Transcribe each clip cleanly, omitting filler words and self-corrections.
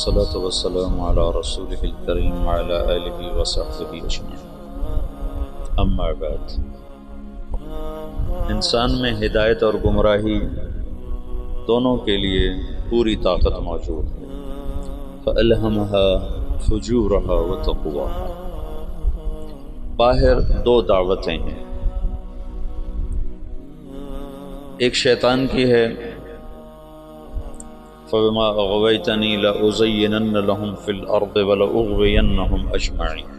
والصلاة والسلام على رسوله الكريم وعلى آله وصحبه أجمعين اما بعد۔ انسان میں ہدایت اور گمراہی دونوں کے لیے پوری طاقت موجود ہے۔ فَأَلْهَمَهَا فُجُورَهَا وَتَقْوَاهَا۔ باہر دو دعوتیں ہیں، ایک شیطان کی ہے فَبِمَا أَغْوَيْتَنِي لَأُزَيِّنَنَّ لَهُمْ فِي الْأَرْضِ وَلَأُغْوِيَنَّهُمْ أَجْمَعِينَ۔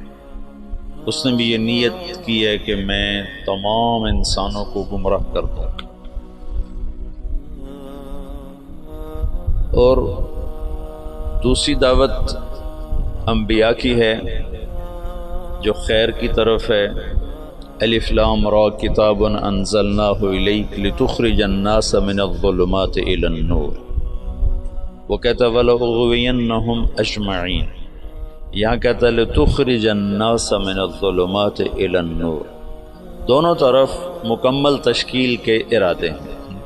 اس نے بھی یہ نیت کی ہے کہ میں تمام انسانوں کو گمراہ کر دوں۔ اور دوسری دعوت انبیاء کی ہے جو خیر کی طرف ہے۔ الف لام را کتاب انزلناہ الیک لتخرج الناس من الظلمات الی النور، وہ کہتا ہے وَلَأُغْوِيَنَّهُمْ أَجْمَعِينَ، یہاں کہتا ہے لِتُخْرِجَ النَّاسَ مِنَ الظُّلُمَاتِ إِلَى النُّورِ۔ دونوں طرف مکمل تشکیل کے ارادے ہیں۔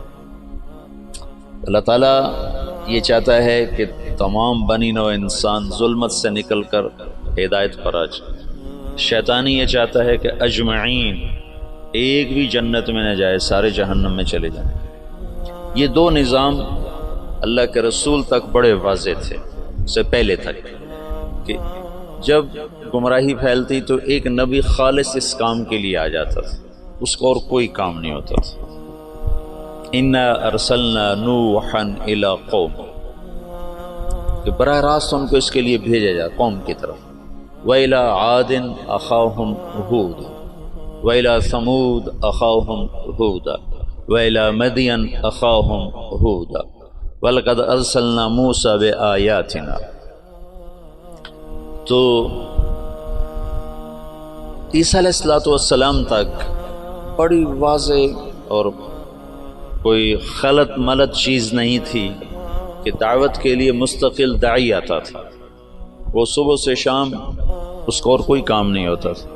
اللہ تعالیٰ یہ چاہتا ہے کہ تمام بنی نوع انسان ظلمت سے نکل کر ہدایت پر آ جائے۔ شیطانی یہ چاہتا ہے کہ اجمعین، ایک بھی جنت میں نہ جائے، سارے جہنم میں چلے جائیں۔ یہ دو نظام اللہ کے رسول تک بڑے واضح تھے، سے پہلے تک، کہ جب گمراہی پھیلتی تو ایک نبی خالص اس کام کے لیے آ جاتا تھا، اس کو اور کوئی کام نہیں ہوتا تھا۔ اِنَّا أَرْسَلْنَا نُوحًا إِلَىٰ قَوْمٍ، کہ براہ راست ان کو اس کے لیے بھیجا جائے قوم کی طرف۔ وَإِلَىٰ عَادٍ أَخَاهُمْ هُودٌ وَإِلَىٰ ثَمُودَ أَخَاهُمْ هُودًا وَإِلَىٰ مَدْيَنَ أَخَاهُمْ هُودًا وَلَقَدْ أَرْسَلْنَا مُوسَىٰ بِآيَاتِنَا۔ تو عیسیٰ علیہ السلام تک بڑی واضح اور کوئی خلط ملط چیز نہیں تھی کہ دعوت کے لیے مستقل داعی آتا تھا، وہ صبح سے شام اس کو اور کوئی کام نہیں ہوتا تھا۔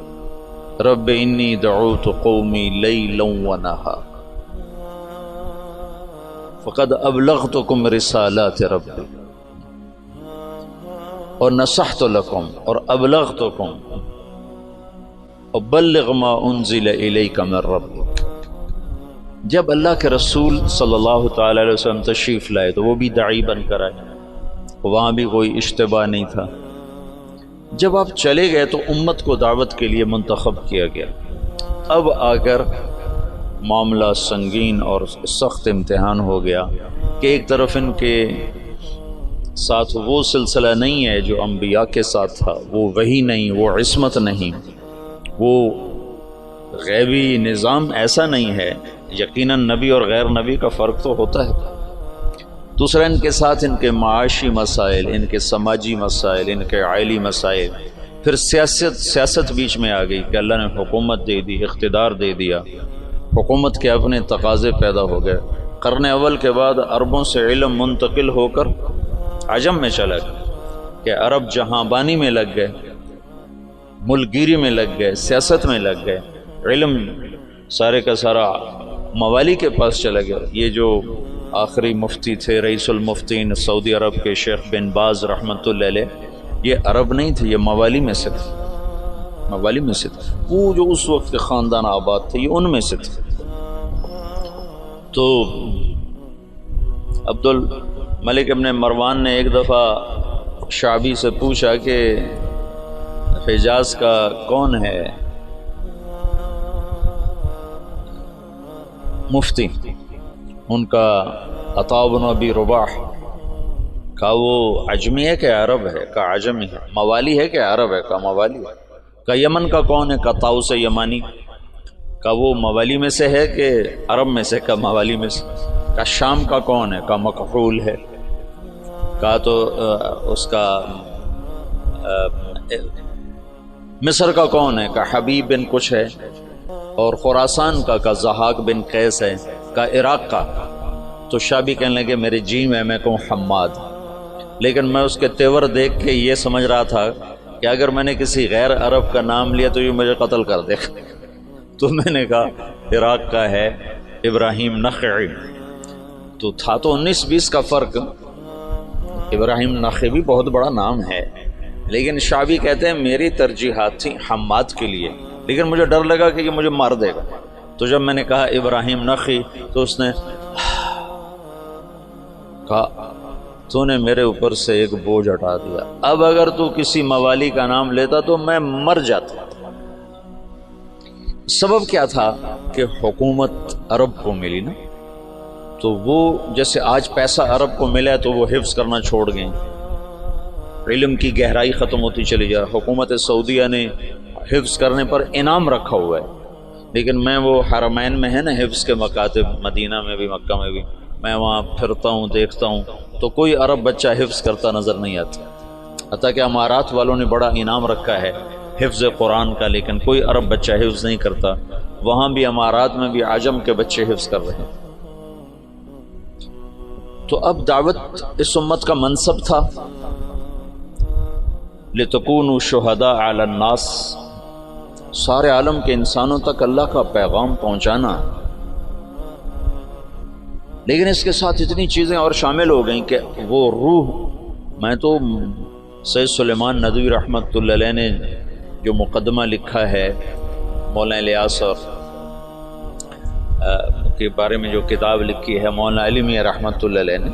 رب انی دعوت قومی لیلا ونہارا فقد ابلغتکم رسالات ربی اور نصحت لکم اور ابلغتکم وبلغ ما انزل الیک من ربک۔ جب اللہ کے رسول صلی اللہ تعالی علیہ وسلم تشریف لائے تو وہ بھی داعی بن کر آئے، وہاں بھی کوئی اشتباہ نہیں تھا۔ جب آپ چلے گئے تو امت کو دعوت کے لیے منتخب کیا گیا۔ اب آ کر معاملہ سنگین اور سخت امتحان ہو گیا کہ ایک طرف ان کے ساتھ وہ سلسلہ نہیں ہے جو انبیاء کے ساتھ تھا، وہ وحی نہیں، وہ عصمت نہیں، وہ غیبی نظام ایسا نہیں ہے۔ یقیناً نبی اور غیر نبی کا فرق تو ہوتا ہے۔ دوسرا ان کے ساتھ ان کے معاشی مسائل، ان کے سماجی مسائل، ان کے عائلی مسائل، پھر سیاست بیچ میں آ گئی کہ اللہ نے حکومت دے دی، اقتدار دے دیا، حکومت کے اپنے تقاضے پیدا ہو گئے۔ قرن اول کے بعد عربوں سے علم منتقل ہو کر عجم میں چلا گیا کہ عرب جہاں بانی میں لگ گئے، ملک گیری میں لگ گئے، سیاست میں لگ گئے، علم سارے کا سارا موالی کے پاس چلا گیا۔ یہ جو آخری مفتی تھے رئیس المفتین سعودی عرب کے شیخ بن باز رحمۃ اللہ علیہ، یہ عرب نہیں تھے، یہ موالی میں سے تھے، موالی میں سے تھے۔ وہ جو اس وقت کے خاندان آباد تھے یہ ان میں سے تھے۔ تو عبد الملک ابن مروان نے ایک دفعہ شعبی سے پوچھا کہ حجاز کا کون ہے مفتی؟ ان کا عطاء بن ابی رباح کا وہ عجمی ہے کہ عرب ہے؟ کا عجمی ہے۔ موالی ہے کہ عرب ہے؟ کا موالی ہے۔ کا یمن کا کون ہے؟ کا طاؤس یمانی۔ کا وہ موالی میں سے ہے کہ عرب میں سے؟ کا موالی میں سے۔ کا شام کا کون ہے؟ کا مکحول ہے۔ کا تو اس کا مصر کا کون ہے؟ کا حبیب بن کچھ ہے۔ اور خراسان کا ضحاک بن قیس ہے۔ کا عراق کا تو شابی کہنے لگے میرے جی میں کہوں حماد، لیکن میں اس کے تیور دیکھ کے یہ سمجھ رہا تھا کہ اگر میں نے کسی غیر عرب کا نام لیا تو یہ مجھے قتل کر دے گا، تو میں نے کہا عراق کا ہے ابراہیم نخعی۔ تو تھا تو 19-20 کا فرق، ابراہیم نخعی بھی بہت بڑا نام ہے، لیکن شعبی کہتے ہیں میری ترجیحات تھیں حماد کے لیے، لیکن مجھے ڈر لگا کہ یہ مجھے مار دے گا، تو جب میں نے کہا ابراہیم نخعی تو اس نے کہا تو نے میرے اوپر سے ایک بوجھ ہٹا دیا، اب اگر تو کسی موالی کا نام لیتا تو میں مر جاتا۔ سبب کیا تھا کہ حکومت عرب کو ملی نا، تو وہ جیسے آج پیسہ عرب کو ملا ہے تو وہ حفظ کرنا چھوڑ گئے، علم کی گہرائی ختم ہوتی چلی جا۔ حکومت سعودیہ نے حفظ کرنے پر انعام رکھا ہوا ہے، لیکن میں وہ حرمین میں ہے نا حفظ کے مکاتب، مدینہ میں بھی مکہ میں بھی، میں وہاں پھرتا ہوں دیکھتا ہوں تو کوئی عرب بچہ حفظ کرتا نظر نہیں آتا، حتیٰ کہ امارات والوں نے بڑا انعام رکھا ہے حفظ قرآن کا، لیکن کوئی عرب بچہ حفظ نہیں کرتا۔ وہاں بھی امارات میں بھی عجم کے بچے حفظ کر رہے ہیں۔ تو اب دعوت اس امت کا منصب تھا، لِتَكُونُوا شُهَدَاءَ عَلَى النَّاسِ، سارے عالم کے انسانوں تک اللہ کا پیغام پہنچانا، لیکن اس کے ساتھ اتنی چیزیں اور شامل ہو گئیں کہ وہ روح، میں تو سید سلیمان ندوی رحمۃ اللہ علیہ نے جو مقدمہ لکھا ہے مولانا الیاس اور کے بارے میں جو کتاب لکھی ہے مولانا علی میاں رحمۃ اللہ علیہ نے،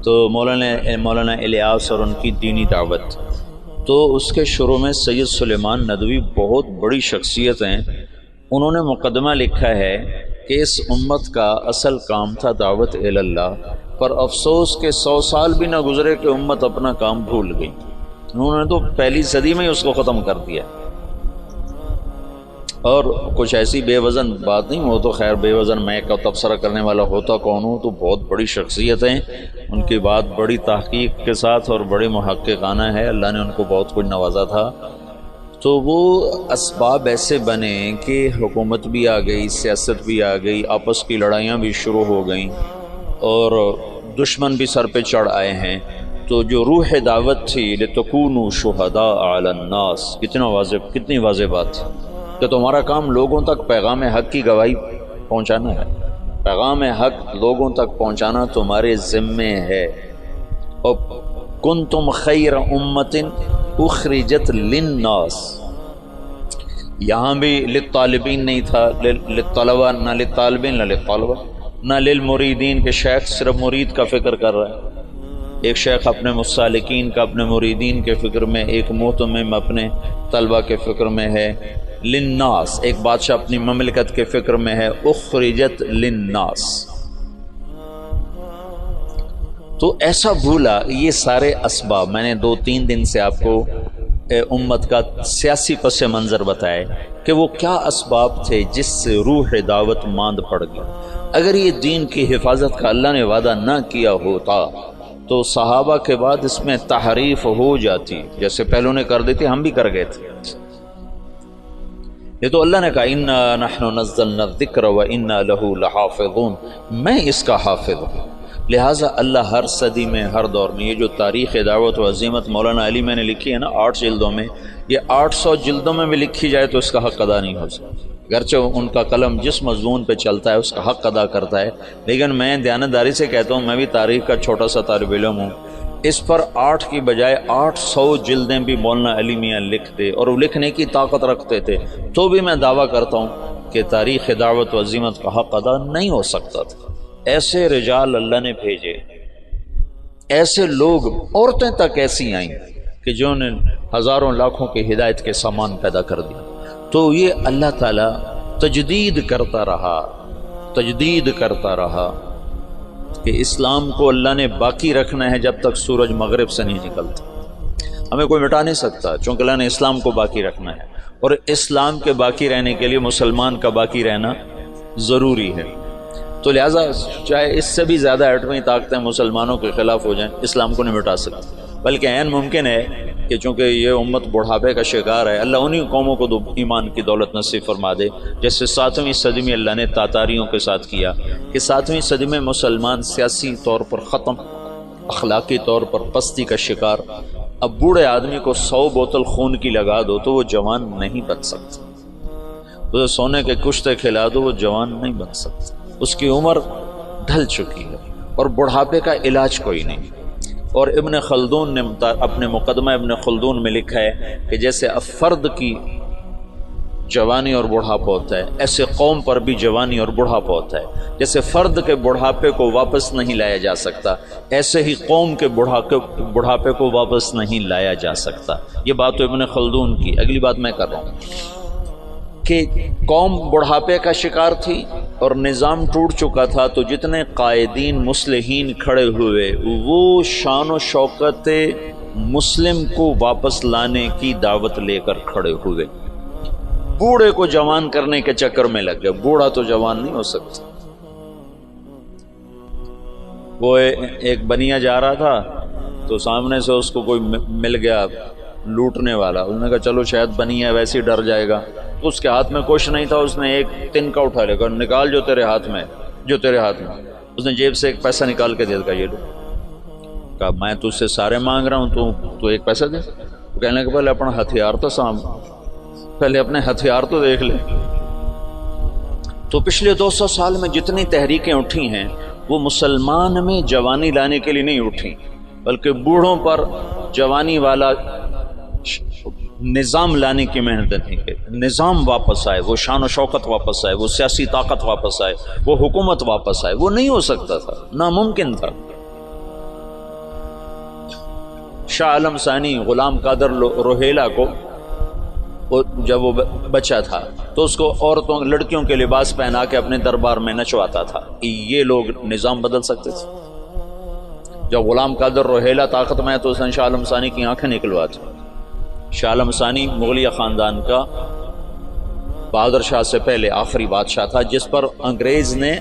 تو مولانا الیاس اور ان کی دینی دعوت، تو اس کے شروع میں سید سلیمان ندوی بہت بڑی شخصیت ہیں، انہوں نے مقدمہ لکھا ہے کہ اس امت کا اصل کام تھا دعوت الی اللہ، پر افسوس کہ 100 سال بھی نہ گزرے کہ امت اپنا کام بھول گئی، انہوں نے تو پہلی صدی میں ہی اس کو ختم کر دیا۔ اور کچھ ایسی بے وزن بات نہیں، وہ تو خیر بے وزن میں کا تبصرہ کرنے والا ہوتا کون ہوں، تو بہت بڑی شخصیتیں، ان کی بات بڑی تحقیق کے ساتھ اور بڑی محققانہ ہے، اللہ نے ان کو بہت کچھ نوازا تھا۔ تو وہ اسباب ایسے بنے کہ حکومت بھی آ گئی، سیاست بھی آ گئی، آپس کی لڑائیاں بھی شروع ہو گئیں اور دشمن بھی سر پہ چڑھ آئے ہیں، تو جو روح دعوت تھی لِتَكُونُوا شُهَدَاءَ عَلَى النَّاسِ، کتنی واضح بات تھی کہ تمہارا کام لوگوں تک پیغام حق کی گواہی پہنچانا ہے، پیغام حق لوگوں تک پہنچانا تمہارے ذمے ہے۔ اور کنتم خیر امت اخرجت للناس، یہاں بھی للطالبین نہیں تھا، للطلبہ، نہ للطالبین نہ للطلبہ نہ للمریدین، کہ شیخ صرف مرید کا فکر کر رہا ہے، ایک شیخ اپنے مسالکین کا، اپنے مریدین کے فکر میں، ایک مہتمم اپنے طلبہ کے فکر میں ہے، للناس ایک بادشاہ اپنی مملکت کے فکر میں ہے، اخرجت للناس، تو ایسا بھولا۔ یہ سارے اسباب میں نے 2-3 دن سے آپ کو امت کا سیاسی پس منظر بتائے کہ وہ کیا اسباب تھے جس سے روح دعوت ماند پڑ گئی۔ اگر یہ دین کی حفاظت کا اللہ نے وعدہ نہ کیا ہوتا تو صحابہ کے بعد اس میں تحریف ہو جاتی، جیسے پہلوں نے کر دی تھی، ہم بھی کر گئے تھے۔ یہ تو اللہ نے کہا اِنَّا نَحْنُ نَزَّلْنَا الذِّكْرَ وَإِنَّا لَهُ لَحَافِظُونَ، میں اس کا حافظ ہوں۔ لہٰذا اللہ ہر صدی میں، ہر دور میں، یہ جو تاریخ دعوت و عظیمت مولانا علی میں نے لکھی ہے نا 8 جلدوں میں، یہ 800 جلدوں میں بھی لکھی جائے تو اس کا حق ادا نہیں ہو سکتا، گرچہ ان کا قلم جس مضمون پہ چلتا ہے اس کا حق ادا کرتا ہے، لیکن میں دیانتداری سے کہتا ہوں، میں بھی تاریخ کا چھوٹا سا طالب علم ہوں، اس پر 8 کی بجائے 800 جلدیں بھی مولانا علی میاں لکھتے اور وہ لکھنے کی طاقت رکھتے تھے، تو بھی میں دعویٰ کرتا ہوں کہ تاریخ دعوت و عظیمت کا حق ادا نہیں ہو سکتا تھا۔ ایسے رجال اللہ نے بھیجے، ایسے لوگ، عورتیں تک ایسی آئیں کہ جنہوں نے ہزاروں لاکھوں کی ہدایت کے سامان پیدا کر دیا۔ تو یہ اللہ تعالیٰ تجدید کرتا رہا کہ اسلام کو اللہ نے باقی رکھنا ہے جب تک سورج مغرب سے نہیں نکلتا، ہمیں کوئی مٹا نہیں سکتا، چونکہ اللہ نے اسلام کو باقی رکھنا ہے، اور اسلام کے باقی رہنے کے لیے مسلمان کا باقی رہنا ضروری ہے۔ تو لہٰذا چاہے اس سے بھی زیادہ ایٹمی طاقتیں مسلمانوں کے خلاف ہو جائیں، اسلام کو نہیں مٹا سکتے، بلکہ عین ممکن ہے کہ چونکہ یہ امت بڑھاپے کا شکار ہے، اللہ انہی قوموں کو ایمان کی دولت نصیب فرما دے، جیسے 7ویں صدی میں اللہ نے تاتاریوں کے ساتھ کیا کہ 7ویں صدی میں مسلمان سیاسی طور پر ختم، اخلاقی طور پر پستی کا شکار۔ اب بوڑھے آدمی کو 100 بوتل خون کی لگا دو تو وہ جوان نہیں بن سکتا، اسے سونے کے کشتے کھلا دو وہ جوان نہیں بن سکتا، اس کی عمر ڈھل چکی ہے اور بڑھاپے کا علاج کوئی نہیں۔ اور ابن خلدون نے اپنے مقدمہ ابن خلدون میں لکھا ہے کہ جیسے فرد کی جوانی اور بڑھاپا ہوتا ہے، ایسے قوم پر بھی جوانی اور بڑھاپا ہوتا ہے۔ جیسے فرد کے بڑھاپے کو واپس نہیں لایا جا سکتا، ایسے ہی قوم کے بڑھاپے کو واپس نہیں لایا جا سکتا۔ یہ بات تو ابن خلدون کی۔ اگلی بات میں کر رہا ہوں کہ قوم بڑھاپے کا شکار تھی اور نظام ٹوٹ چکا تھا، تو جتنے قائدین مصلحین کھڑے ہوئے وہ شان و شوکت مسلم کو واپس لانے کی دعوت لے کر کھڑے ہوئے۔ بوڑھے کو جوان کرنے کے چکر میں لگ گئے، بوڑھا تو جوان نہیں ہو سکتا۔ وہ ایک بنیا جا رہا تھا تو سامنے سے اس کو کوئی مل گیا لوٹنے والا، اس نے کہا چلو شاید بنیا ویسے ہی ڈر جائے گا، تو اس کے ہاتھ میں کچھ نہیں تھا، اس نے ایک تنکا اٹھا لیا، نکال جو تیرے ہاتھ میں، جو تیرے ہاتھ میں۔ اس نے جیب سے ایک پیسہ نکال کے دے دیا، یہ لو۔ کہا میں تجھ سے سارے مانگ رہا ہوں، تو ایک پیسہ دے۔ کہنے کہ پہلے اپنا ہتھیار تو پہلے اپنے ہتھیار تو دیکھ لے۔ تو پچھلے 200 سال میں جتنی تحریکیں اٹھی ہیں وہ مسلمان میں جوانی لانے کے لیے نہیں اٹھی، بلکہ بوڑھوں پر جوانی والا نظام لانے کی محنت تھی کہ نظام واپس آئے، وہ شان و شوکت واپس آئے، وہ سیاسی طاقت واپس آئے، وہ حکومت واپس آئے۔ وہ نہیں ہو سکتا تھا، ناممکن تھا۔ شاہ عالم ثانی غلام قادر روہیلا کو جب وہ بچہ تھا تو اس کو عورتوں لڑکیوں کے لباس پہنا کے اپنے دربار میں نچواتا تھا۔ یہ لوگ نظام بدل سکتے تھے؟ جب غلام قادر روہیلا طاقت میں ہے تو اس نے شاہ عالم ثانی کی آنکھیں نکلوا دی۔ شاہ عالم ثانی مغلیہ خاندان کا بہادر شاہ سے پہلے آخری بادشاہ تھا جس پر انگریز نے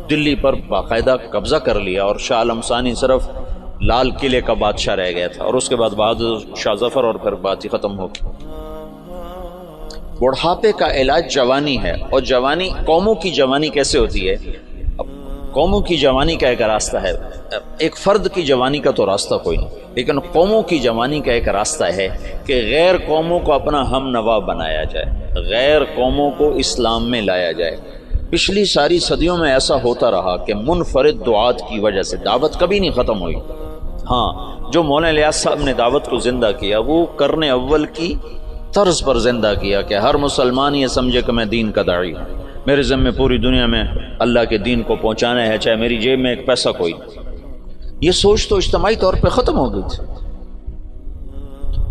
دلی پر باقاعدہ قبضہ کر لیا، اور شاہ عالم ثانی صرف لال قلعے کا بادشاہ رہ گیا تھا، اور اس کے بعد بہادر شاہ ظفر، اور پھر بات ہی ختم ہو گئی۔ بڑھاپے کا علاج جوانی ہے، اور جوانی قوموں کی جوانی کیسے ہوتی ہے؟ قوموں کی جوانی کا ایک راستہ ہے، ایک فرد کی جوانی کا تو راستہ کوئی نہیں، لیکن قوموں کی جوانی کا ایک راستہ ہے کہ غیر قوموں کو اپنا ہم نوا بنایا جائے، غیر قوموں کو اسلام میں لایا جائے۔ پچھلی ساری صدیوں میں ایسا ہوتا رہا کہ منفرد دعات کی وجہ سے دعوت کبھی نہیں ختم ہوئی۔ ہاں، جو مولانا الیاس صاحب نے دعوت کو زندہ کیا وہ قرن اول کی طرز پر زندہ کیا کہ ہر مسلمان یہ سمجھے کہ میں دین کا داعی ہوں، میرے ذمہ پوری دنیا میں اللہ کے دین کو پہنچانا ہے، چاہے میری جیب میں ایک پیسہ کوئی۔ یہ سوچ تو اجتماعی طور پہ ختم ہو گئی تھی۔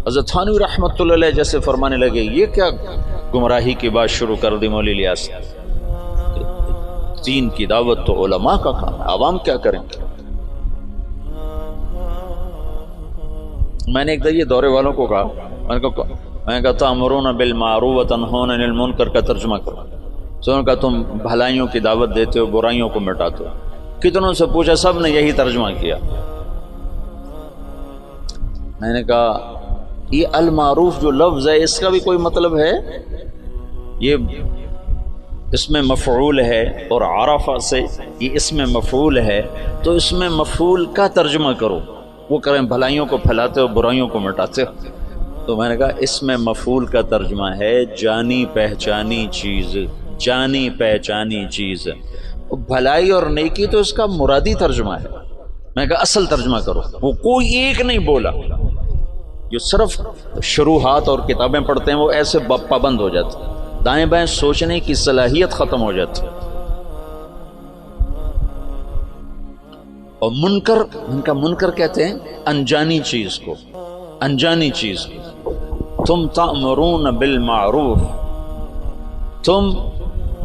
حضرت تھانوی رحمۃ اللہ علیہ جیسے فرمانے لگے یہ کیا گمراہی کی بات شروع کر دی مولی الیاس، دین کی دعوت تو علماء کا کام ہے، عوام کیا کریں گے؟ میں نے ایک یہ دورے والوں کو کہا، میں کہا تأمرون بالمعروف وتنہون عن المنکر کا ترجمہ کرو۔ تو کہا تم بھلائیوں کی دعوت دیتے ہو، برائیوں کو مٹاتے ہو۔ کتنوں سے پوچھا، سب نے یہی ترجمہ کیا۔ میں نے کہا یہ المعروف جو لفظ ہے اس کا بھی کوئی مطلب ہے؟ یہ اس میں مفعول ہے، اور عرفہ سے یہ اس میں مفعول ہے، تو اس میں مفعول کا ترجمہ کرو۔ وہ کریں بھلائیوں کو پھیلاتے ہو، برائیوں کو مٹاتے ہو۔ تو میں نے کہا اس میں مفعول کا ترجمہ ہے جانی پہچانی چیز، جانی پہچانی چیز۔ بھلائی اور نیکی تو اس کا مرادی ترجمہ ہے۔ میں کہا اصل ترجمہ کرو۔ وہ کوئی ایک نہیں بولا، جو صرف شروحات اور کتابیں پڑھتے ہیں وہ ایسے پابند ہو جاتے، دائیں بائیں سوچنے کی صلاحیت ختم ہو جاتی۔ اور منکر، ان کا منکر کہتے ہیں انجانی چیز کو، انجانی چیز کو۔ تم تأمرون بالمعروف، تم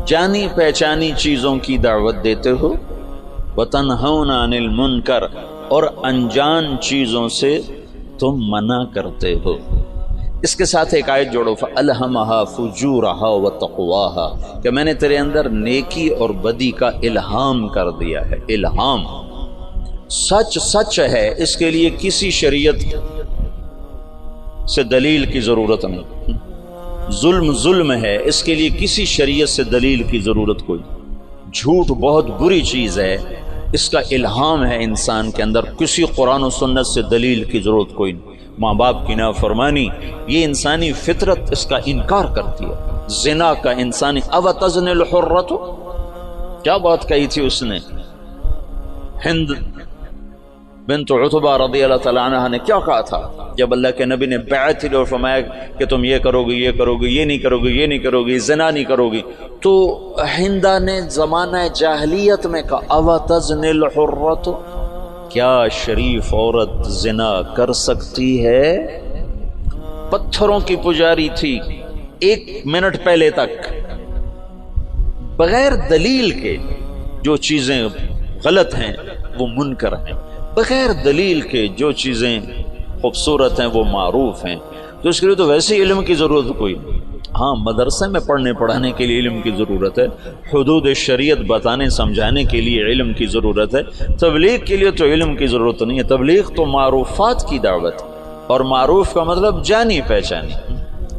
جانی پہچانی چیزوں کی دعوت دیتے ہو، وتنہون عن المنکر، اور انجان چیزوں سے تم منع کرتے ہو۔ اس کے ساتھ ایک آیت جوڑو، فَأَلْهَمَهَا فُجُورَهَا وَتَقْوَاهَا، کہ میں نے تیرے اندر نیکی اور بدی کا الہام کر دیا ہے۔ الہام سچ سچ ہے، اس کے لیے کسی شریعت سے دلیل کی ضرورت نہیں۔ ظلم ظلم ہے، اس کے لیے کسی شریعت سے دلیل کی ضرورت کوئی۔ جھوٹ بہت بری چیز ہے، اس کا الہام ہے انسان کے اندر، کسی قرآن و سنت سے دلیل کی ضرورت کوئی نہیں۔ ماں باپ کی نافرمانی، یہ انسانی فطرت اس کا انکار کرتی ہے۔ زنا کا انسانی، او تزن الحرۃ، کیا بات کہی تھی اس نے؟ ہند بنت عتبہ رضی اللہ تعالیٰ عنہ نے کیا کہا تھا جب اللہ کے نبی نے بیعت لی اور فرمایا کہ تم یہ کرو گے، یہ کرو گے، یہ نہیں کرو گے، یہ نہیں کرو گے، زنا نہیں کرو گی، تو ہندہ نے زمانہ جاہلیت میں کہا اوتزنی الحرۃ، کیا شریف عورت زنا کر سکتی ہے؟ پتھروں کی پجاری تھی 1 منٹ پہلے تک، بغیر دلیل کے جو چیزیں غلط ہیں وہ منکر ہیں، بغیر دلیل کے جو چیزیں خوبصورت ہیں وہ معروف ہیں، تو اس کے لیے تو ویسے ہی علم کی ضرورت کوئی نہیں۔ ہاں مدرسے میں پڑھنے پڑھانے کے لیے علم کی ضرورت ہے، حدود شریعت بتانے سمجھانے کے لیے علم کی ضرورت ہے، تبلیغ کے لیے تو علم کی ضرورت نہیں ہے، تبلیغ تو معروفات کی دعوت ہے، اور معروف کا مطلب جانی پہچانی،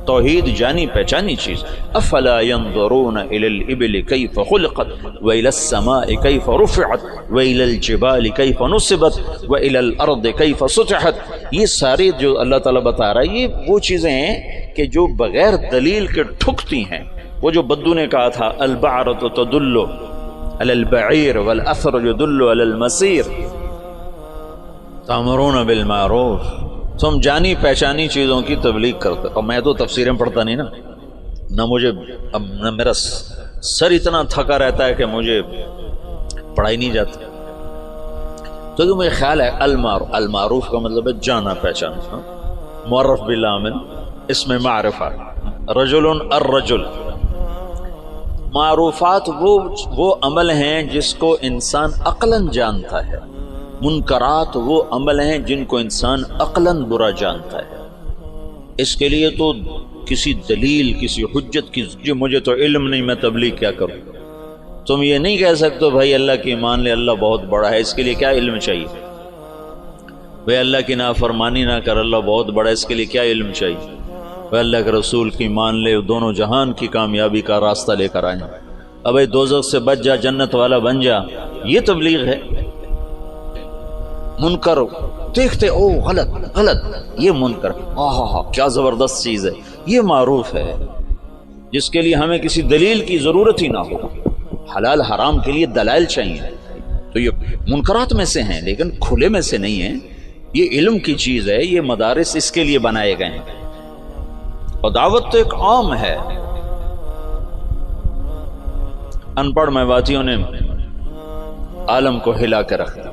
توحید جانی پہچانی چیز۔ افلا ينظرون الى الابل كيف خلقت والى السماء كيف رفعت والى الجبال كيف نصبت والى الارض كيف سطحت، یہ ساری جو اللہ تعالیٰ بتا رہا ہے یہ وہ چیزیں ہیں کہ جو بغیر دلیل کے ٹھکتی ہیں۔ وہ جو بدو نے کہا تھا البعرۃ تدل علی البعیر والاثر يدل علی المسیر تأمرون بالمعروف، تم جانی پہچانی چیزوں کی تبلیغ کرتے۔ اور میں تو تفسیریں پڑھتا نہیں نا، نہ مجھے اب نہ میرا سر اتنا تھکا رہتا ہے کہ مجھے پڑھائی نہیں جاتی، تو مجھے خیال ہے المعروف کا مطلب ہے جانا پہچانا، معرف بالعامل اس میں معرفہ، رجل الرجل، معروفات وہ عمل ہیں جس کو انسان عقلاً جانتا ہے، منکرات وہ عمل ہیں جن کو انسان عقلاً برا جانتا ہے۔ اس کے لیے تو کسی دلیل کسی حجت کی جو مجھے تو علم نہیں میں تبلیغ کیا کروں، تم یہ نہیں کہہ سکتے بھائی اللہ کی مان لے اللہ بہت بڑا ہے، اس کے لیے کیا علم چاہیے؟ بھائی اللہ کی نافرمانی نہ کر اللہ بہت بڑا ہے، اس کے لیے کیا علم چاہیے؟ بھائی اللہ کے رسول کی مان لے دونوں جہان کی کامیابی کا راستہ لے کر آئیں، اب بھائی دوزخ سے بچ جا جنت والا بن جا، یہ تبلیغ ہے؟ منکر دیکھتے او غلط یہ منکر، ہاں کیا زبردست چیز ہے، یہ معروف ہے جس کے لیے ہمیں کسی دلیل کی ضرورت ہی نہ ہو۔ حلال حرام کے لیے دلائل چاہیے، تو یہ منکرات میں سے ہیں لیکن کھلے میں سے نہیں ہیں، یہ علم کی چیز ہے، یہ مدارس اس کے لیے بنائے گئے ہیں، اور دعوت تو ایک عام ہے۔ ان پڑھ میواتیوں نے عالم کو ہلا کے رکھ دیا۔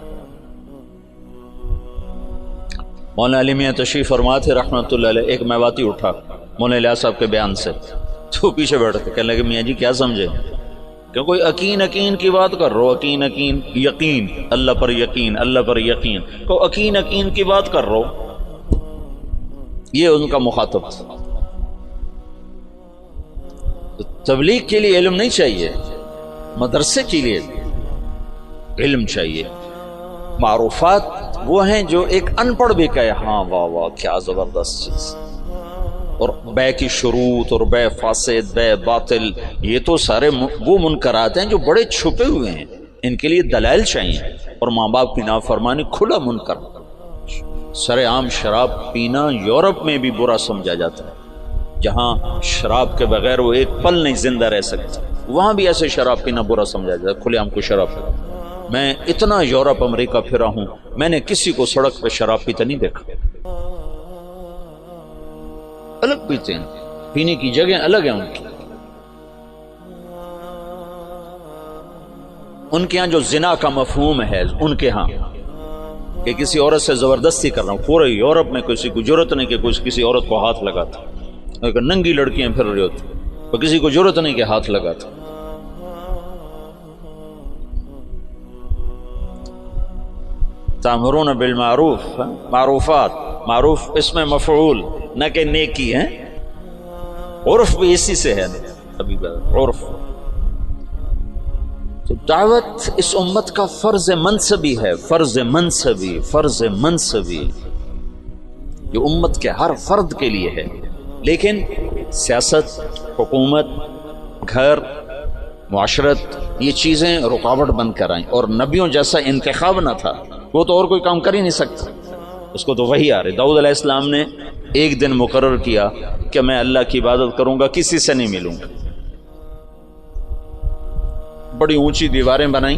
مولانا علی میاں تشریف فرما تھے رحمۃ اللہ علیہ، ایک میواتی اٹھا مولانا الیاس صاحب کے بیان سے، تو پیچھے بیٹھ کے کہنے لگے میاں جی کیا سمجھے کہ کوئی یقین کی بات کر رہو، یقین اللہ پر یقین، اللہ پر یقین کو یقین کی بات کر رہو، یہ ان کا مخاطب تھا۔ تبلیغ کے لیے علم نہیں چاہیے، مدرسے کے لیے علم چاہیے۔ معروفات وہ ہیں جو ایک ان پڑھ بھی کہے ہاں واہ کیا زبردست چیز، اور بے کی شروط اور بے فاسد بے باطل یہ تو سارے وہ منکرات ہیں جو بڑے چھپے ہوئے ہیں، ان کے لیے دلائل چاہیے۔ اور ماں باپ کی نافرمانی کھلا منکر، سر عام شراب پینا یورپ میں بھی برا سمجھا جاتا ہے، جہاں شراب کے بغیر وہ ایک پل نہیں زندہ رہ سکتے، وہاں بھی ایسے شراب پینا برا سمجھا جاتا ہے، کھلے عام کو شراب پینا۔ میں اتنا یورپ امریکہ پھرا ہوں، میں نے کسی کو سڑک پہ شراب پیتا نہیں دیکھا، الگ پیتے ہیں، پینے کی جگہ الگ ہیں ان کے ہاں جو زنا کا مفہوم ہے ان کے ہاں کہ کسی عورت سے زبردستی کر رہا ہوں، پورے یورپ میں کسی کو ضرورت نہیں کہ کسی عورت کو ہاتھ لگاتا، لیکن ننگی لڑکیاں پھر رہی ہوتی تو کسی کو ضرورت نہیں کہ ہاتھ لگاتا۔ تامرون بالمعروف، معروفات، معروف اس میں مفعول نہ کہ نیکی ہے، عرف بھی اسی سے ہے، ابھی عرف۔ تو دعوت اس امت کا فرض منصبی ہے، فرض منصبی جو امت کے ہر فرد کے لیے ہے، لیکن سیاست، حکومت، گھر، معاشرت یہ چیزیں رکاوٹ بن کر آئیں، اور نبیوں جیسا انتخاب نہ تھا، وہ تو اور کوئی کام کر ہی نہیں سکتا، اس کو تو وہی آ رہے۔ داؤد علیہ السلام نے ایک دن مقرر کیا کہ میں اللہ کی عبادت کروں گا، کسی سے نہیں ملوں گا، بڑی اونچی دیواریں بنائیں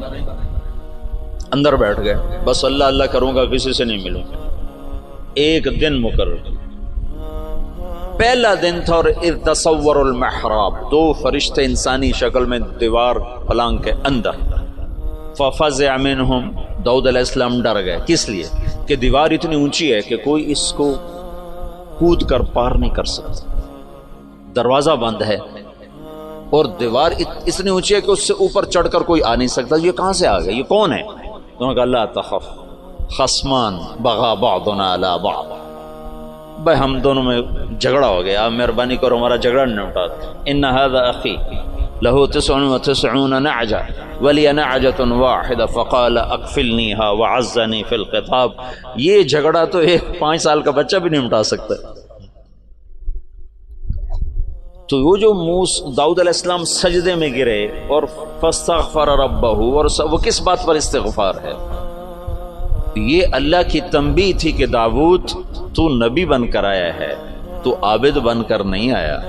اندر بیٹھ گئے، بس اللہ اللہ کروں گا، کسی سے نہیں ملوں. ایک دن مقرر، پہلا دن تھا، اور اذ تصور المحراب، دو فرشتے انسانی شکل میں دیوار پلانگ کے اندر. ففزع منہم، داؤد علیہ السلام ڈر گئے. کس لیے؟ کہ دیوار اتنی اونچی ہے کہ کوئی اس کو کود کر پار نہیں کر سکتا، دروازہ بند ہے، اور دیوار اتنی اونچی ہے کہ اس سے اوپر چڑھ کر کوئی آ نہیں سکتا. یہ کہاں سے آ گیا، یہ کون ہے؟ انہوں نے کہا لا تخف خصمان بغا بعضنا علی بعض، بھائی ہم دونوں میں جھگڑا ہو گیا، آپ مہربانی کرو ہمارا جھگڑا نہیں اٹھاتا. ان هذا اخی له 99 نعجہ ولی نعجۃ واحدہ فقال اکفلنیها وعزنی فی الخطاب. یہ جھگڑا تو ایک 5 سال کا بچہ بھی نہیں مٹا سکتا. تو وہ جو داؤد علیہ السلام سجدے میں گرے اور فاستغفر ربہ، اور وہ کس بات پر استغفار ہے؟ یہ اللہ کی تنبیہ تھی کہ داؤد تو نبی بن کر آیا ہے، تو عابد بن کر نہیں آیا.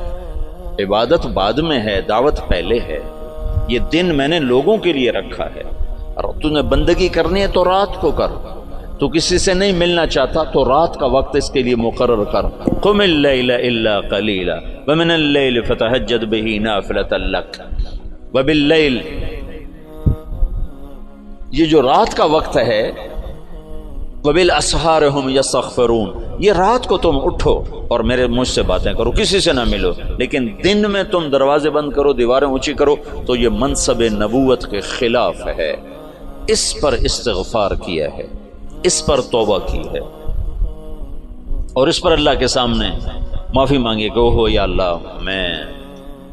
عبادت بعد میں ہے، دعوت پہلے ہے. یہ دن میں نے لوگوں کے لیے رکھا ہے، اور تو نے بندگی کرنی ہے تو رات کو کر. تو کسی سے نہیں ملنا چاہتا تو رات کا وقت اس کے لیے مقرر کر. قم اللیل الا قلیلا ومن اللیل فتہجد بہ نافلۃ لک وباللیل. یہ جو رات کا وقت ہے، وبالاسحار ہم یستغفرون، یہ رات کو تم اٹھو اور مجھ سے باتیں کرو، کسی سے نہ ملو. لیکن دن میں تم دروازے بند کرو، دیواریں اونچی کرو، تو یہ منصب نبوت کے خلاف ہے. اس پر استغفار کیا ہے، اس پر توبہ کی ہے، اور اس پر اللہ کے سامنے معافی مانگے کہ اوہ یا اللہ میں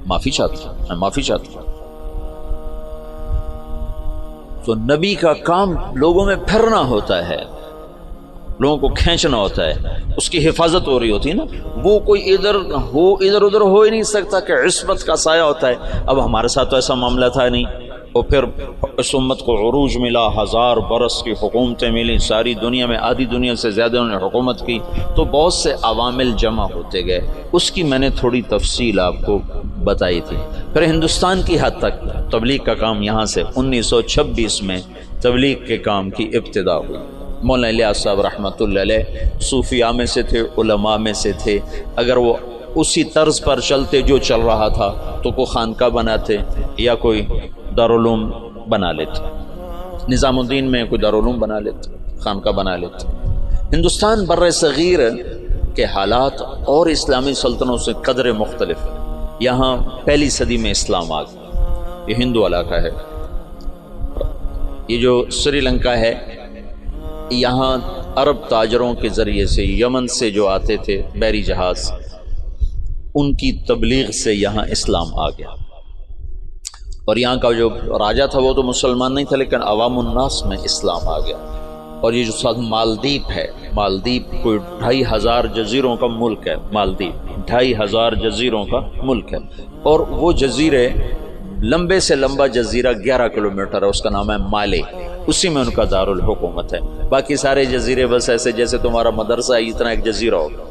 معافی چاہتا ہوں، میں معافی چاہتا ہوں. تو نبی کا کام لوگوں میں پھرنا ہوتا ہے، لوگوں کو کھینچنا ہوتا ہے، اس کی حفاظت ہو رہی ہوتی ہے نا. وہ کوئی ادھر ادھر ہو ہی نہیں سکتا کہ عصمت کا سایہ ہوتا ہے. اب ہمارے ساتھ تو ایسا معاملہ تھا نہیں، اور پھر اس امت کو عروج ملا، 1000 برس کی حکومتیں ملی، ساری دنیا میں آدھی دنیا سے زیادہ انہوں نے حکومت کی، تو بہت سے عوامل جمع ہوتے گئے. اس کی میں نے تھوڑی تفصیل آپ کو بتائی تھی. پھر ہندوستان کی حد تک تبلیغ کا کام یہاں سے 1926 میں تبلیغ کے کام کی ابتدا ہوئی. مولانا الیاس صاحب رحمۃ اللہ علیہ صوفیاء میں سے تھے، علماء میں سے تھے. اگر وہ اسی طرز پر چلتے جو چل رہا تھا تو کوئی خانقاہ بناتے یا کوئی دارالعلوم بنا لیتے. نظام الدین میں کوئی دارالعلوم بنا لیتے، خانقاہ بنا لیتے. ہندوستان بر صغیر کے حالات اور اسلامی سلطنتوں سے قدر مختلف. یہاں 1 صدی میں اسلام آ گیا. یہ ہندو علاقہ ہے. یہ جو سری لنکا ہے، یہاں عرب تاجروں کے ذریعے سے یمن سے جو آتے تھے بحری جہاز، ان کی تبلیغ سے یہاں اسلام آ گیا. اور یہاں کا جو راجہ تھا وہ تو مسلمان نہیں تھا، لیکن عوام الناس میں اسلام آ گیا. اور یہ جو ساتھ مالدیپ ہے، مالدیپ کوئی 2500 جزیروں کا ملک ہے. مالدیپ 2500 جزیروں کا ملک ہے، اور وہ جزیرے لمبے سے لمبا جزیرہ 11 کلومیٹر ہے، اس کا نام ہے مالے. اسی میں ان کا دارالحکومت ہے. باقی سارے جزیرے بس ایسے جیسے تمہارا مدرسہ ہے، اتنا ایک جزیرہ ہوگا.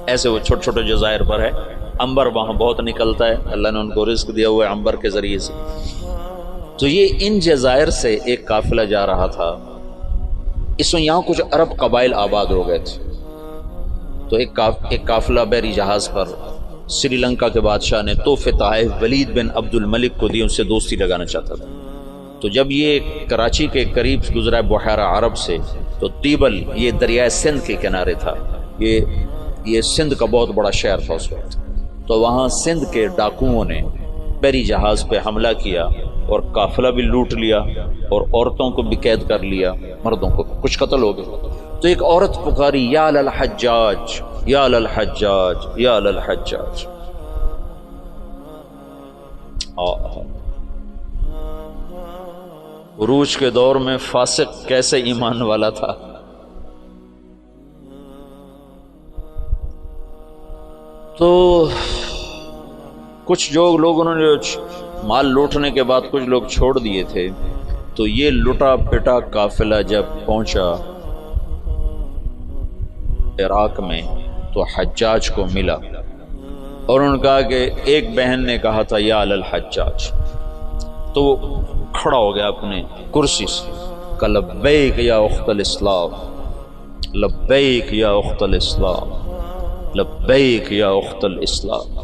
ایسے وہ چھوٹے چھوٹے جزائر پر ہے. عنبر وہاں بہت نکلتا ہے، اللہ نے ان کو رزق دیا ہوا ہے عنبر کے ذریعے سے. تو یہ ان جزائر سے ایک قافلہ جا رہا تھا. اس میں یہاں کچھ عرب قبائل آباد ہو گئے تھے. تو ایک قافلہ بحری جہاز پر سری لنکا کے بادشاہ نے تحفے تحائف ولید بن عبد الملک کو دی، ان سے دوستی لگانا چاہتا تھا. تو جب یہ کراچی کے قریب گزرا بحیرہ عرب سے، تو تیبل یہ دریائے سندھ کے کنارے تھا. یہ سندھ کا بہت بڑا شہر تھا اس وقت. تو وہاں سندھ کے ڈاکوؤں نے بحری جہاز پہ حملہ کیا اور قافلہ بھی لوٹ لیا، اور عورتوں کو بھی قید کر لیا، مردوں کو کچھ قتل ہو گئے. تو ایک عورت پکاری یا للحجاج یا للحجاج یا للحجاج. عروج کے دور میں فاسق کیسے ایمان والا تھا. تو کچھ جو لوگ انہوں نے مال لوٹنے کے بعد کچھ لوگ چھوڑ دیے تھے. تو یہ لٹا پٹا قافلہ جب پہنچا عراق میں تو حجاج کو ملا، اور انہوں نے کہا کہ ایک بہن نے کہا تھا یا للحجاج. تو وہ کھڑا ہو گیا اپنے کرسی سے کہ لبیک یا اخت الاسلام، لبیک یا اخت الاسلام، لبیک یا اخت الاسلام،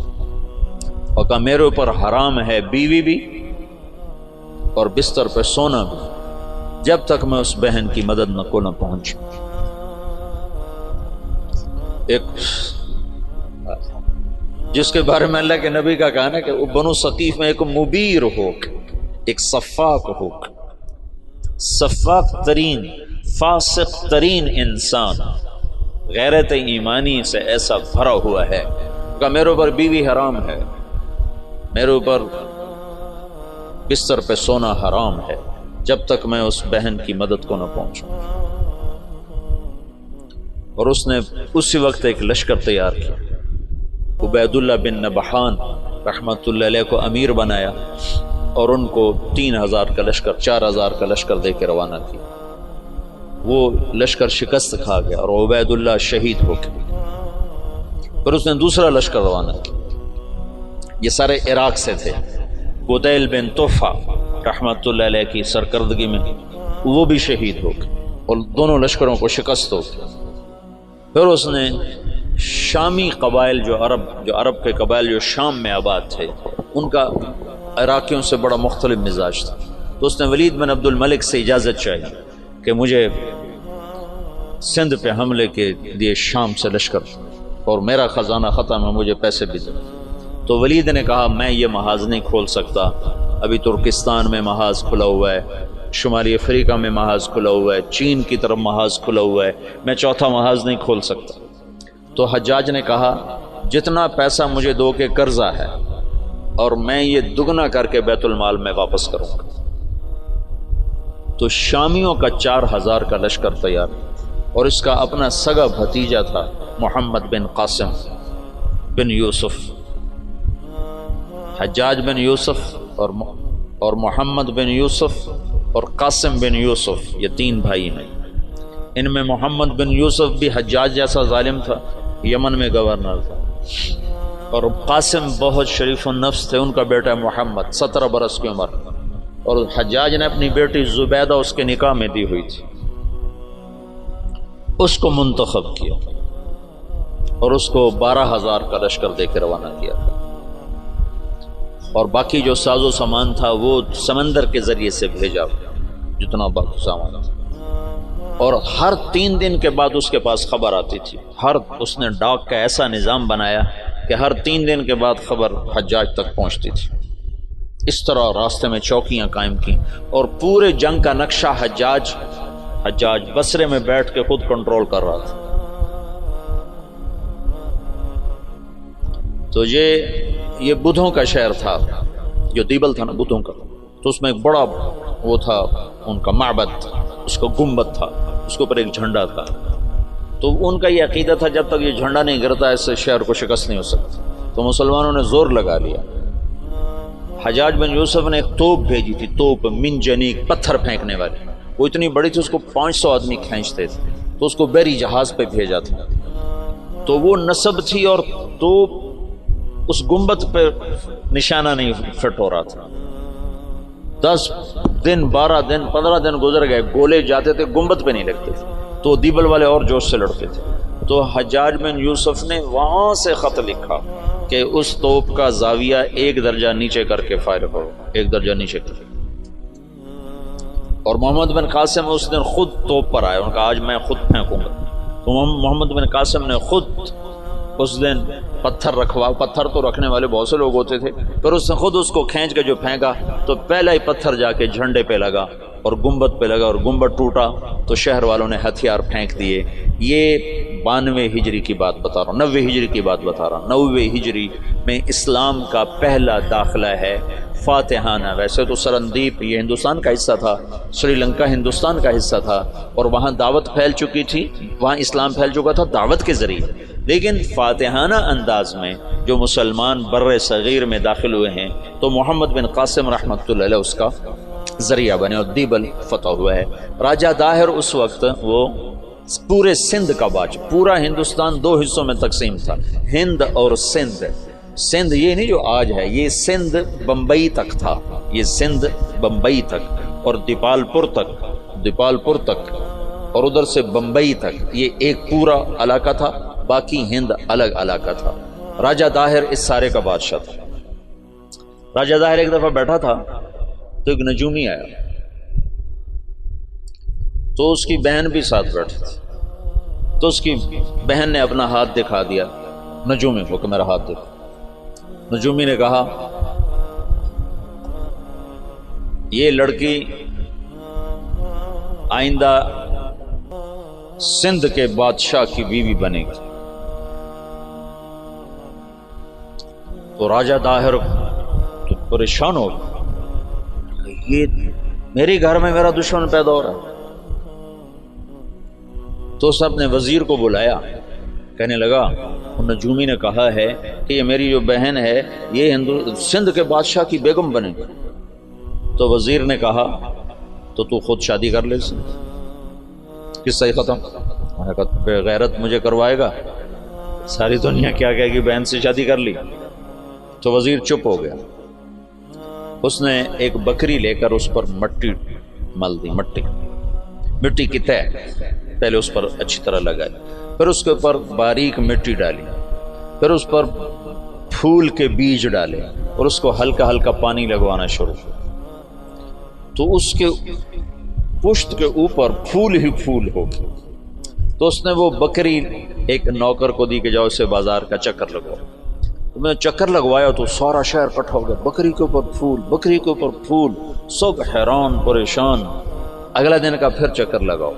اور کہا میرے اوپر حرام ہے بیوی بھی اور بستر پہ سونا بھی جب تک میں اس بہن کی مدد کو نہ پہنچوں۔ ایک جس کے بارے میں اللہ کے نبی کا کہنا ہے کہ وہ بنو ثقیف میں ایک مبیر ہو، ایک صفاق ہو، صفاق ترین فاسق ترین انسان غیرت ایمانی سے ایسا بھرا ہوا ہے کہ میرے اوپر بیوی حرام ہے، میرے اوپر بستر پہ سونا حرام ہے جب تک میں اس بہن کی مدد کو نہ پہنچوں۔ اور اس نے اسی وقت ایک لشکر تیار کیا، عبید اللہ بن نبحان رحمۃ اللہ علیہ کو امیر بنایا اور ان کو 3000 کا لشکر، 4000 کا لشکر دے کے روانہ کیا۔ وہ لشکر شکست کھا گیا اور عبید اللہ شہید ہو گئے۔ پھر اس نے دوسرا لشکر روانہ کیا، یہ سارے عراق سے تھے۔ بدیل بن طوفہ رحمۃ اللہ علیہ کی سرکردگی میں وہ بھی شہید ہو گئے اور دونوں لشکروں کو شکست ہو گئی۔ پھر اس نے شامی قبائل جو عرب کے قبائل جو شام میں آباد تھے، ان کا عراقیوں سے بڑا مختلف مزاج تھا، تو اس نے ولید بن عبد الملک سے اجازت چاہی کہ مجھے سندھ پہ حملے کے لیے شام سے لشکر اور میرا خزانہ ختم ہے، مجھے پیسے بھی دے۔ تو ولید نے کہا میں یہ محاذ نہیں کھول سکتا، ابھی ترکستان میں محاذ کھلا ہوا ہے، شمالی افریقہ میں محاذ کھلا ہوا ہے، چین کی طرف محاذ کھلا ہوا ہے، میں چوتھا محاذ نہیں کھول سکتا۔ تو حجاج نے کہا جتنا پیسہ مجھے دو کے قرضہ ہے اور میں یہ دگنا کر کے بیت المال میں واپس کروں گا۔ تو شامیوں کا 4000 کا لشکر تیار، اور اس کا اپنا سگا بھتیجا تھا محمد بن قاسم بن یوسف۔ حجاج بن یوسف اور محمد بن یوسف اور قاسم بن یوسف، یہ 3 بھائی ہیں۔ ان میں محمد بن یوسف بھی حجاج جیسا ظالم تھا، یمن میں گورنر تھا، اور قاسم بہت شریف النفس تھے، ان کا بیٹا محمد 17 برس کی عمر، اور حجاج نے اپنی بیٹی زبیدہ اس کے نکاح میں دی ہوئی تھی، اس کو منتخب کیا اور اس کو 12000 کا لشکر دے کے روانہ کیا، اور باقی جو ساز و سامان تھا وہ سمندر کے ذریعے سے بھیجا، جتنا باقی سامان تھا۔ اور ہر 3 دن کے بعد اس کے پاس خبر آتی تھی، اس نے ڈاک کا ایسا نظام بنایا کہ ہر 3 دن کے بعد خبر حجاج تک پہنچتی تھی۔ اس طرح راستے میں چوکیاں قائم کی، اور پورے جنگ کا نقشہ حجاج بصرے میں بیٹھ کے خود کنٹرول کر رہا تھا۔ تو یہ بدھوں کا شہر تھا، جو دیبل تھا نا بدھوں کا، تو اس میں ایک بڑا وہ تھا ان کا معبد، اس کا گنبد تھا، اس کے اوپر ایک جھنڈا تھا۔ تو ان کا یہ عقیدہ تھا جب تک یہ جھنڈا نہیں گرتا اس سے شہر کو شکست نہیں ہو سکتی۔ تو مسلمانوں نے زور لگا لیا، حجاج بن یوسف نے ایک توپ بھیجی تھی، توپ منجنیق، پتھر پھینکنے والی، وہ اتنی بڑی تھی اس کو 500 آدمی کھینچتے تھے، تو اس کو بحری جہاز پہ بھیجا تھا۔ تو وہ نصب تھی اور توپ اس گنبد پہ نشانہ نہیں فٹ ہو رہا تھا۔ 10 دن 12 دن 15 دن گزر گئے، گولے جاتے تھے، گنبد پہ نہیں لگتے تھے، تو دیبل والے اور جوش سے لڑتے تھے۔ تو حجاج بن یوسف نے وہاں سے خط لکھا کہ اس توپ کا زاویہ 1 درجہ نیچے کر کے فائر کرو، 1 درجہ نیچے کر۔ اور محمد بن قاسم اس دن خود توپ پر آئے، ان کا آج میں خود پھینکوں گا۔ تو محمد بن قاسم نے خود اس دن پتھر تو رکھنے والے بہت سے لوگ ہوتے تھے، پھر اس نے خود اس کو کھینچ کے جو پھینکا تو پہلا ہی پتھر جا کے جھنڈے پہ لگا اور گنبد پہ لگا، اور گنبد ٹوٹا تو شہر والوں نے ہتھیار پھینک دیے۔ یہ 92 ہجری کی بات بتا رہا ہوں، 90 ہجری کی بات بتا رہا ہوں۔ 90 ہجری میں اسلام کا پہلا داخلہ ہے فاتحانہ۔ ویسے تو سرندیپ یہ ہندوستان کا حصہ تھا، سری لنکا ہندوستان کا حصہ تھا، اور وہاں دعوت پھیل چکی تھی، وہاں اسلام پھیل چکا تھا دعوت کے ذریعے، لیکن فاتحانہ انداز میں جو مسلمان بر صغیر میں داخل ہوئے ہیں تو محمد بن قاسم رحمۃ اللہ علیہ اس کا ذریعہ بنے اور دیبل فتح ہوا ہے۔ راجہ داہر اس وقت وہ پورے سندھ کا باج، پورا ہندوستان 2 حصوں میں تقسیم تھا، ہند اور سندھ۔ سندھ یہ نہیں جو آج ہے، یہ سندھ بمبئی تک تھا، یہ سندھ بمبئی تک اور دیپال پور تک دیپال پور تک اور ادھر سے بمبئی تک یہ ایک پورا علاقہ تھا، باقی ہند الگ علاقہ تھا۔ راجہ داہر اس سارے کا بادشاہ تھا۔ راجہ داہر ایک دفعہ بیٹھا تھا تو ایک نجومی آیا، تو اس کی بہن بھی ساتھ بیٹھی تھی، تو اس کی بہن نے اپنا ہاتھ دکھا دیا نجومی کو کہ میرا ہاتھ دیکھو۔ نجومی نے کہا یہ لڑکی آئندہ سندھ کے بادشاہ کی بیوی بنے گی۔ تو راجہ داہر تو پریشان ہو گیا، یہ میرے گھر میں میرا دشمن پیدا ہو رہا ہے۔ تو اس نے اپنے وزیر کو بلایا، کہنے لگا نجومی نے کہا ہے کہ یہ میری جو بہن ہے یہ سندھ کے بادشاہ کی بیگم بنے گی۔ تو وزیر نے کہا تو خود شادی کر لے سے، قصہ ہی ختم۔ میں نے کہا بے غیرت مجھے کروائے گا، ساری دنیا کیا کہے گی بہن سے شادی کر لی۔ تو وزیر چپ ہو گیا۔ اس نے ایک بکری لے کر اس پر مٹی مل دی، مٹی کی تہ پہلے اس پر اچھی طرح لگائی، پھر اس کے اوپر باریک مٹی ڈالی، پھر اس پر پھول کے بیج ڈالے اور اس کو ہلکا ہلکا پانی لگوانا شروع کیا۔ تو اس کے پشت کے اوپر پھول ہی پھول ہو گئے۔ تو اس نے وہ بکری ایک نوکر کو دی کہ جاؤ اسے بازار کا چکر لگواؤ۔ تو میں نے چکر لگوایا تو سارا شہر اکٹھا ہو گیا، بکری کے اوپر پھول، بکری کے اوپر پھول، سب حیران پریشان۔ اگلا دن کا پھر چکر لگاؤ،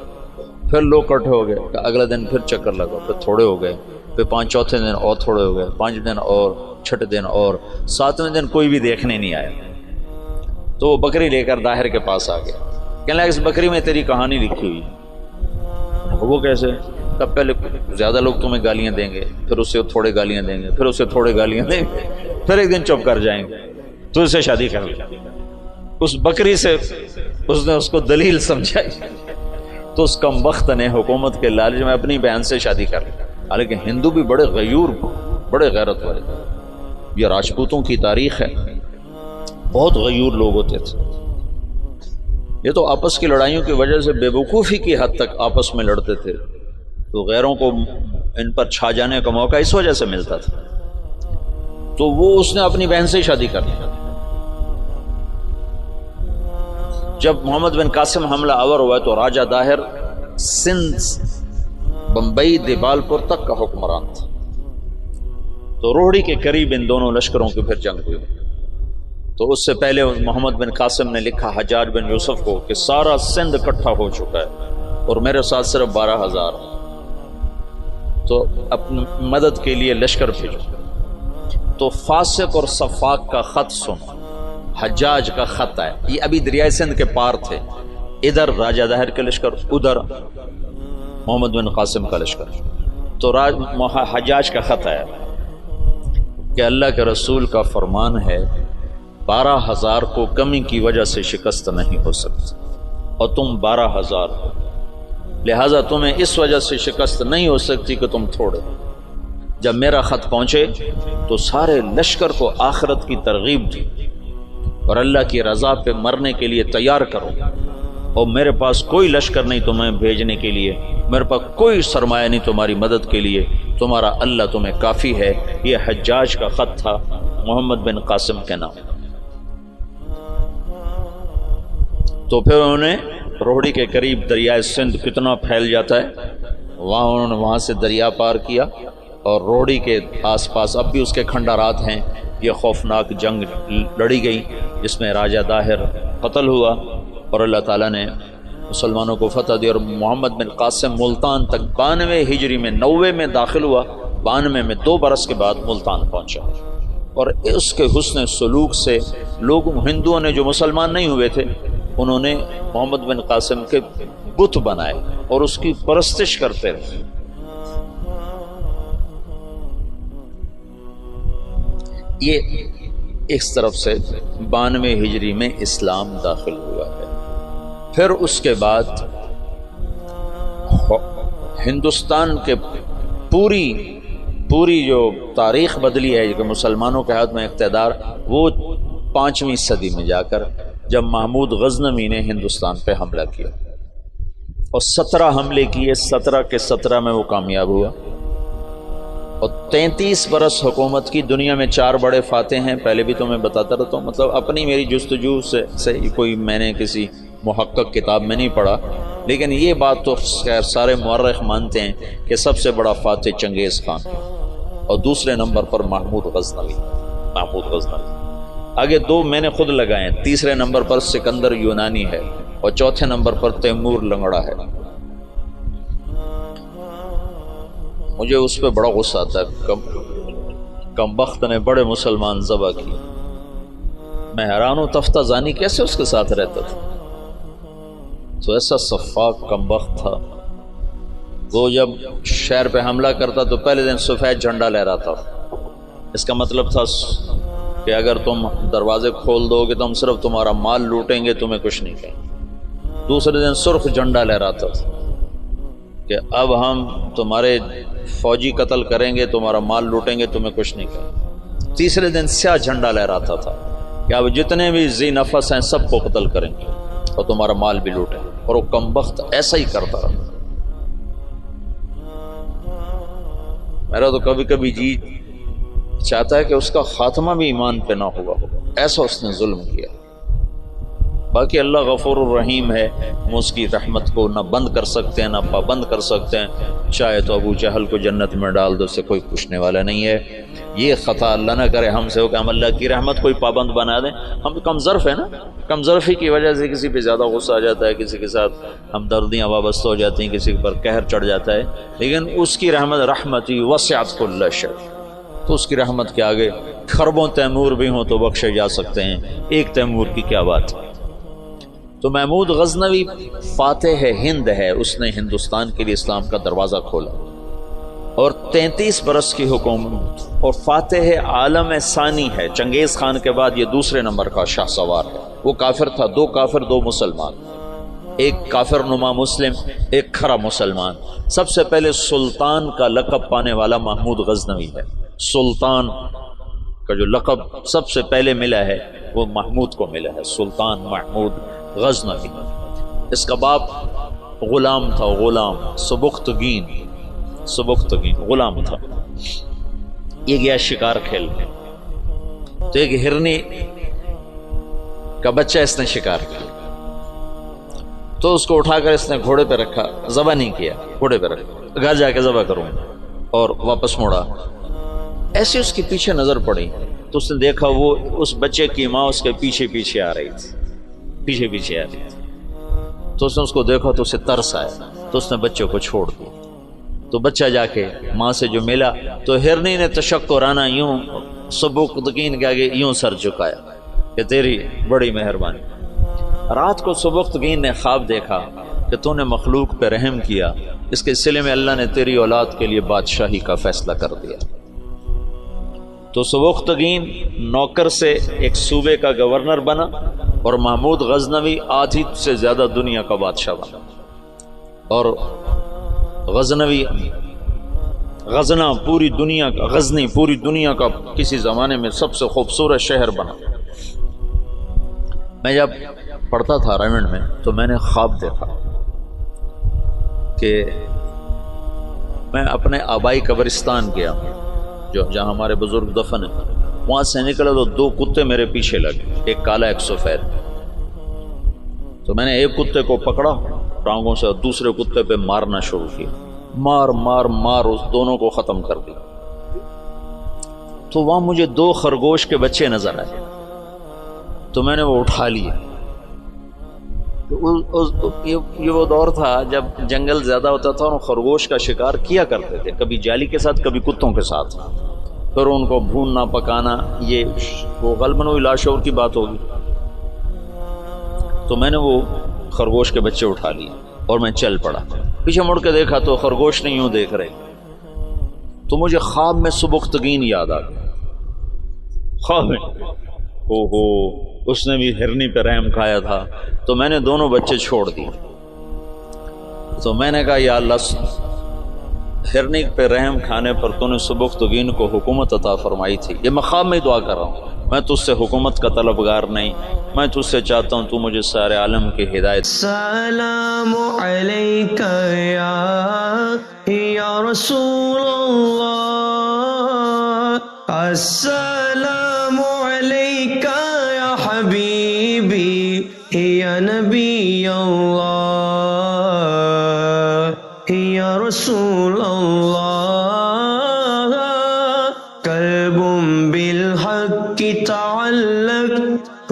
پھر لوگ اکٹھے ہو گئے، اگلا دن پھر چکر لگاؤ، پھر تھوڑے ہو گئے، پھر چوتھے دن اور تھوڑے ہو گئے، 5 دن اور، چھٹے دن اور، 7ویں دن کوئی بھی دیکھنے نہیں آیا۔ تو وہ بکری لے کر داہر کے پاس آ گیا، کہنے لگا اس بکری میں تیری کہانی لکھی ہوئی۔ وہ کیسے؟ تب پہلے زیادہ لوگ تمہیں گالیاں دیں گے، پھر اسے تھوڑے گالیاں دیں گے، پھر اسے تھوڑے گالیاں دیں گے، پھر ایک دن چپ کر جائیں گے، تو اسے شادی کر لیا۔ اس بکری سے اس نے اس کو دلیل سمجھائی، تو اس کم بخت نے حکومت کے لالچ میں اپنی بہن سے شادی کر لی۔ حالانکہ ہندو بھی بڑے غیور، بڑے غیرت والے، یہ راجپوتوں کی تاریخ ہے، بہت غیور لوگ ہوتے تھے۔ یہ تو آپس کی لڑائیوں کی وجہ سے بے وقوفی کی حد تک آپس میں لڑتے تھے، تو غیروں کو ان پر چھا جانے کا موقع اس وجہ سے ملتا تھا۔ تو وہ اس نے اپنی بہن سے شادی کر لی۔ جب محمد بن قاسم حملہ آور ہوا تو راجہ داہر سندھ، بمبئی، دیپال پور تک کا حکمران تھا۔ تو روہڑی کے قریب ان دونوں لشکروں کی پھر جنگ ہوئی۔ تو اس سے پہلے محمد بن قاسم نے لکھا حجاج بن یوسف کو کہ سارا سندھ اکٹھا ہو چکا ہے اور میرے ساتھ صرف 12,000، تو اپنی مدد کے لیے لشکر بھیجو۔ تو فاسق اور صفاق کا خط سنو، حجاج کا خط ہے، یہ ابھی دریائے سندھ کے پار تھے، ادھر راجہ داہر کے لشکر، ادھر محمد بن قاسم کا لشکر۔ تو حجاج کا خط ہے کہ اللہ کے رسول کا فرمان ہے 12,000 کو کمی کی وجہ سے شکست نہیں ہو سکتی، اور تم 12,000 ہو، لہذا تمہیں اس وجہ سے شکست نہیں ہو سکتی کہ تم تھوڑے۔ جب میرا خط پہنچے تو سارے لشکر کو آخرت کی ترغیب دی اور اللہ کی رضا پہ مرنے کے لیے تیار کرو، اور میرے پاس کوئی لشکر نہیں تمہیں بھیجنے کے لیے، میرے پاس کوئی سرمایہ نہیں تمہاری مدد کے لیے، تمہارا اللہ تمہیں کافی ہے۔ یہ حجاج کا خط تھا محمد بن قاسم کے نام۔ تو پھر انہوں نے روہڑی کے قریب دریائے سندھ کتنا پھیل جاتا ہے، انہوں نے وہاں سے دریا پار کیا، اور روہڑی کے آس پاس اب بھی اس کے کھنڈارات ہیں۔ یہ خوفناک جنگ لڑی گئی جس میں راجہ داہر قتل ہوا، اور اللہ تعالیٰ نے مسلمانوں کو فتح دی، اور محمد بن قاسم ملتان تک 92 ہجری میں 90 میں داخل ہوا، 92 میں 2 برس کے بعد ملتان پہنچا، اور اس کے حسن سلوک سے لوگوں ہندوؤں نے جو مسلمان نہیں ہوئے تھے انہوں نے محمد بن قاسم کے بت بنائے اور اس کی پرستش کرتے رہے۔ یہ اس طرف سے 92 ہجری میں اسلام داخل ہوا ہے۔ پھر اس کے بعد ہندوستان کے پوری جو تاریخ بدلی ہے کہ مسلمانوں کے ہاتھ میں اقتدار، وہ 5ویں صدی میں جا کر جب محمود غزنوی نے ہندوستان پہ حملہ کیا۔ اور 17 حملے کیے، 17 کے 17 میں وہ کامیاب ہوا، اور 33 برس حکومت کی۔ دنیا میں 4 بڑے فاتح ہیں، پہلے بھی تو میں بتاتا رہتا ہوں، مطلب اپنی میری جستجو سے کوئی میں نے کسی محقق کتاب میں نہیں پڑھا، لیکن یہ بات تو خیر سارے مورخ مانتے ہیں کہ سب سے بڑا فاتح چنگیز خان، اور دوسرے نمبر پر محمود غزنوی۔ آگے 2 میں نے خود لگائے ہیں، تیسرے نمبر پر سکندر یونانی ہے، اور چوتھے نمبر پر تیمور لنگڑا ہے۔ مجھے اس پہ بڑا غصہ آتا ہے، کم بخت نے بڑے مسلمان ذبح کی۔ میں حیران ہوں تفتہ زانی کیسے اس کے ساتھ رہتا تھا، تو ایسا صفاق کم بخت تھا۔ وہ جب شہر پہ حملہ کرتا تو پہلے دن سفید جھنڈا لہراتا، اس کا مطلب تھا کہ اگر تم دروازے کھول دو گے تو ہم صرف تمہارا مال لوٹیں گے، تمہیں کچھ نہیں کہیں۔ دوسرے دن سرخ جھنڈا لہراتا تھا کہ اب ہم تمہارے فوجی قتل کریں گے، تمہارا مال لوٹیں گے، تمہیں کچھ نہیں کہیں۔ تیسرے دن سیاہ جھنڈا لہراتا تھا کہ اب جتنے بھی ذی نفس ہیں سب کو قتل کریں گے اور تمہارا مال بھی لوٹیں گے، اور وہ کم بخت ایسا ہی کرتا رہا۔ میرا تو کبھی کبھی جی چاہتا ہے کہ اس کا خاتمہ بھی ایمان پہ نہ ہوا ہو، ایسا اس نے ظلم کیا۔ باقی اللہ غفور الرحیم ہے، ہم اس کی رحمت کو نہ بند کر سکتے ہیں نہ پابند کر سکتے ہیں۔ چاہے تو ابو جہل کو جنت میں ڈال دو، اسے کوئی پوچھنے والا نہیں ہے۔ یہ خطا اللہ نہ کرے ہم سے ہو کہ ہم اللہ کی رحمت کوئی پابند بنا دیں۔ ہم کم ظرف ہیں نا، کم ظرفی کی وجہ سے کسی پہ زیادہ غصہ آ جاتا ہے، کسی کے ساتھ ہمدردیاں وابستہ ہو جاتی ہیں، کسی پر قہر چڑھ جاتا ہے، لیکن اس کی رحمتی وسعت کل شیء، تو اس کی رحمت کے آگے خربوں تیمور بھی ہوں تو بخشے جا سکتے ہیں، ایک تیمور کی کیا بات ہے۔ تو محمود غزنوی فاتح ہند ہے، اس نے ہندوستان کے لیے اسلام کا دروازہ کھولا، اور 33 برس کی حکومت، اور فاتح عالم ثانی ہے۔ چنگیز خان کے بعد یہ دوسرے نمبر کا شاہ سوار ہے۔ وہ کافر تھا، 2 کافر 2 مسلمان، ایک کافر نما مسلم، ایک کھرا مسلمان۔ سب سے پہلے سلطان کا لقب پانے والا محمود غزنوی ہے۔ سلطان کا جو لقب سب سے پہلے ملا ہے وہ محمود کو ملا ہے، سلطان محمود غزنوی۔ اس کا باپ غلام تھا، غلام سبکتگین غلام تھا۔ یہ گیا شکار کھیلنے، تو ایک ہرنی کا بچہ اس نے شکار کیا، تو اس کو اٹھا کر اس نے گھوڑے پہ رکھا، ذبح نہیں کیا، گھوڑے پہ رکھا، گھر جا کے ذبح کروں، اور واپس موڑا۔ ایسے اس کے پیچھے نظر پڑی تو اس نے دیکھا وہ اس بچے کی ماں اس کے پیچھے آ رہی تھی، تو اس نے اس کو دیکھا تو اسے ترس آیا، تو اس نے بچے کو چھوڑ دیا۔ تو بچہ جا کے ماں سے جو ملا تو ہرنی نے تشکرانہ یوں سبکتگین کے آگے یوں سر جھکایا کہ تیری بڑی مہربانی۔ رات کو سبکتگین نے خواب دیکھا کہ تو نے مخلوق پہ رحم کیا، اس کے سلے میں اللہ نے تیری اولاد کے لیے بادشاہی کا فیصلہ کر دیا۔ تو سبکتگین نوکر سے ایک صوبے کا گورنر بنا، اور محمود غزنوی آدھی سے زیادہ دنیا کا بادشاہ بنا، اور غزنی پوری دنیا کا کسی زمانے میں سب سے خوبصورت شہر بنا۔ میں جب پڑھتا تھا رائمنڈ میں تو میں نے خواب دیکھا کہ میں اپنے آبائی قبرستان گیا جہاں ہمارے بزرگ دفن ہیں، وہاں سے نکلا تو 2 کتے میرے پیچھے لگے، ایک کالا ایک سفید۔ تو میں نے ایک کتے کو پکڑا ٹانگوں سے اور دوسرے کتے پہ مارنا شروع کیا، مار اس دونوں کو ختم کر دیا۔ تو وہاں مجھے 2 خرگوش کے بچے نظر آئے، تو میں نے وہ اٹھا لیے۔ یہ وہ دور تھا جب جنگل زیادہ ہوتا تھا اور خرگوش کا شکار کیا کرتے تھے، کبھی جالی کے ساتھ کبھی کتوں کے ساتھ، پھر ان کو بھوننا پکانا، یہ وہ غالباً وہی لاشعور کی بات ہوگی۔ تو میں نے وہ خرگوش کے بچے اٹھا لیے اور میں چل پڑا۔ پیچھے مڑ کے دیکھا تو خرگوش نہیں یوں دیکھ رہے، تو مجھے خواب میں سبکتگین یاد آ گیا۔ خواب میں اس نے بھی ہرنی پہ رحم کھایا تھا، تو میں نے دونوں بچے چھوڑ دیے۔ تو میں نے کہا یا اللہ، ہرنی پہ رحم کھانے پر تو نے سبکتگین کو حکومت عطا فرمائی تھی، یہ میں خواب میں دعا کر رہا ہوں، میں تجھ سے حکومت کا طلبگار نہیں، میں تجھ سے چاہتا ہوں تو مجھے سارے عالم کی ہدایت۔ السلام علیک یا رسول اللہ، السلام علیک یا حبیبی یا نبی اللہ یا رسول اللہ، قلب بالحق تعلق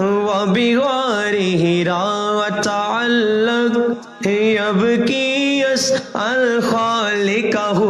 وبغاره را تعلق، يبكي يسأل خالقه